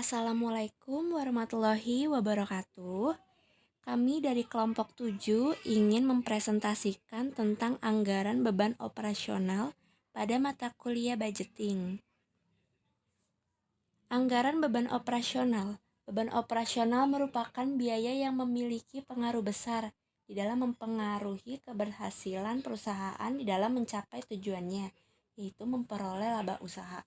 Assalamualaikum warahmatullahi wabarakatuh. Kami dari kelompok 7 ingin mempresentasikan tentang anggaran beban operasional pada mata kuliah budgeting. Anggaran beban operasional. Beban operasional merupakan biaya yang memiliki pengaruh besar di dalam mempengaruhi keberhasilan perusahaan di dalam mencapai tujuannya, yaitu memperoleh laba usaha.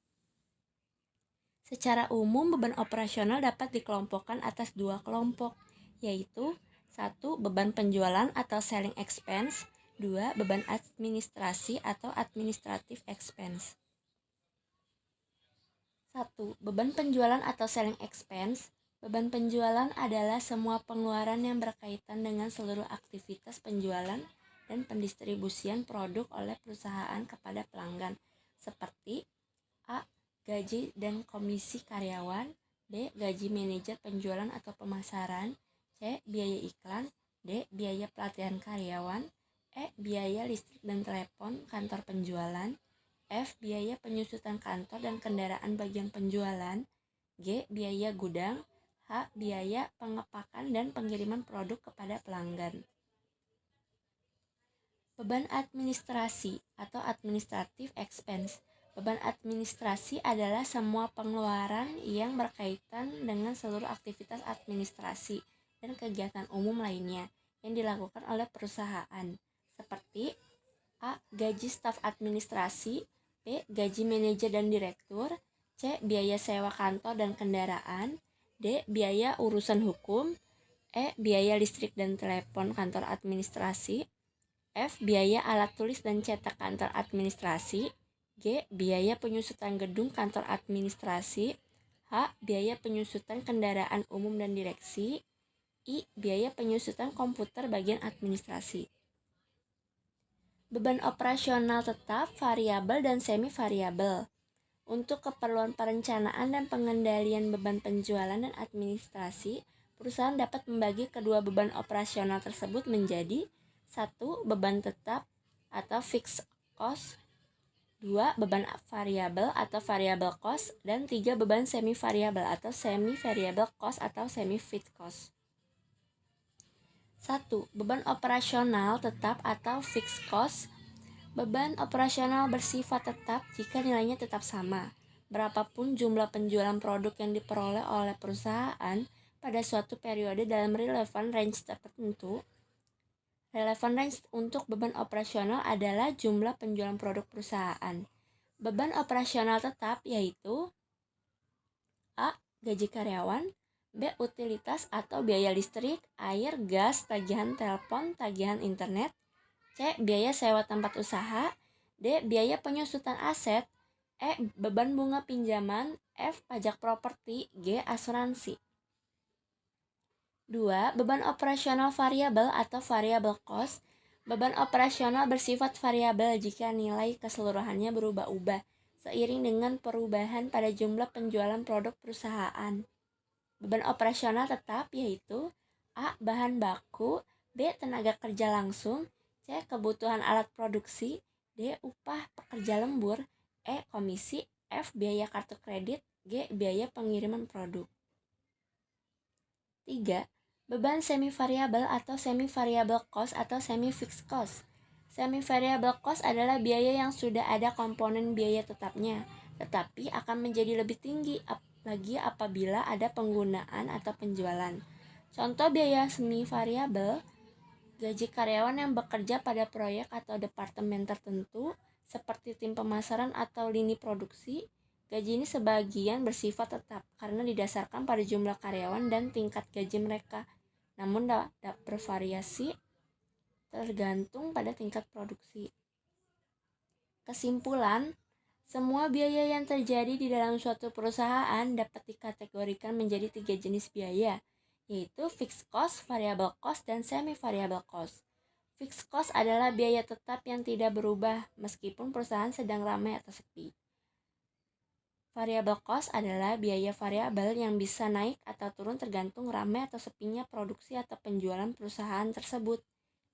Secara umum, beban operasional dapat dikelompokkan atas dua kelompok, yaitu 1. Beban penjualan atau selling expense, 2. Beban administrasi atau administrative expense. 1. Beban penjualan atau selling expense. Beban penjualan adalah semua pengeluaran yang berkaitan dengan seluruh aktivitas penjualan dan pendistribusian produk oleh perusahaan kepada pelanggan, seperti A. Gaji dan komisi karyawan, B. Gaji manajer penjualan atau pemasaran, C. Biaya iklan, D. Biaya pelatihan karyawan, E. Biaya listrik dan telepon kantor penjualan, F. Biaya penyusutan kantor dan kendaraan bagian penjualan, G. Biaya gudang, H. Biaya pengepakan dan pengiriman produk kepada pelanggan. Beban administrasi atau administrative expense. Beban administrasi adalah semua pengeluaran yang berkaitan dengan seluruh aktivitas administrasi dan kegiatan umum lainnya yang dilakukan oleh perusahaan, seperti A. Gaji staf administrasi, B. Gaji manajer dan direktur, C. Biaya sewa kantor dan kendaraan, D. Biaya urusan hukum, E. Biaya listrik dan telepon kantor administrasi, F. Biaya alat tulis dan cetak kantor administrasi, G. Biaya penyusutan gedung kantor administrasi, H. Biaya penyusutan kendaraan umum dan direksi, I. Biaya penyusutan komputer bagian administrasi. Beban operasional tetap, variabel, dan semi-variabel. Untuk keperluan perencanaan dan pengendalian beban penjualan dan administrasi, perusahaan dapat membagi kedua beban operasional tersebut menjadi 1. Beban tetap atau fixed cost, 2. Beban variabel atau variable cost, dan 3. Beban semi-variabel atau semi-variable cost atau semi-fixed cost. 1. Beban operasional tetap atau fixed cost. Beban operasional bersifat tetap jika nilainya tetap sama, berapapun jumlah penjualan produk yang diperoleh oleh perusahaan pada suatu periode dalam relevant range tertentu. Relevant range untuk beban operasional adalah jumlah penjualan produk perusahaan. Beban operasional tetap yaitu A. Gaji karyawan, B. Utilitas atau biaya listrik, air, gas, tagihan telepon, tagihan internet, C. Biaya sewa tempat usaha, D. Biaya penyusutan aset, E. Beban bunga pinjaman, F. Pajak properti, G. Asuransi. 2. Beban operasional variabel atau variable cost. Beban operasional bersifat variabel jika nilai keseluruhannya berubah-ubah seiring dengan perubahan pada jumlah penjualan produk perusahaan. Beban operasional tetap yaitu A. Bahan baku, B. Tenaga kerja langsung, C. Kebutuhan alat produksi, D. Upah pekerja lembur, E. Komisi, F. Biaya kartu kredit, G. Biaya pengiriman produk. 3. Beban semi-variabel atau semi-variable cost atau semi-fixed cost. Semi-variable cost adalah biaya yang sudah ada komponen biaya tetapnya, tetapi akan menjadi lebih tinggi lagi apabila ada penggunaan atau penjualan. Contoh biaya semi-variabel, gaji karyawan yang bekerja pada proyek atau departemen tertentu, seperti tim pemasaran atau lini produksi. Gaji ini sebagian bersifat tetap karena didasarkan pada jumlah karyawan dan tingkat gaji mereka, namun dapat bervariasi tergantung pada tingkat produksi. Kesimpulan, semua biaya yang terjadi di dalam suatu perusahaan dapat dikategorikan menjadi 3 jenis biaya, yaitu fixed cost, variable cost, dan semi-variable cost. Fixed cost adalah biaya tetap yang tidak berubah meskipun perusahaan sedang ramai atau sepi. Variable cost adalah biaya variabel yang bisa naik atau turun tergantung ramai atau sepinya produksi atau penjualan perusahaan tersebut.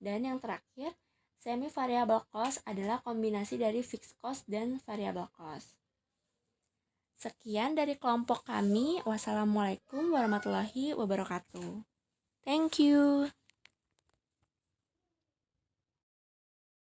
Dan yang terakhir, semi-variable cost adalah kombinasi dari fixed cost dan variable cost. Sekian dari kelompok kami. Wassalamualaikum warahmatullahi wabarakatuh. Thank you.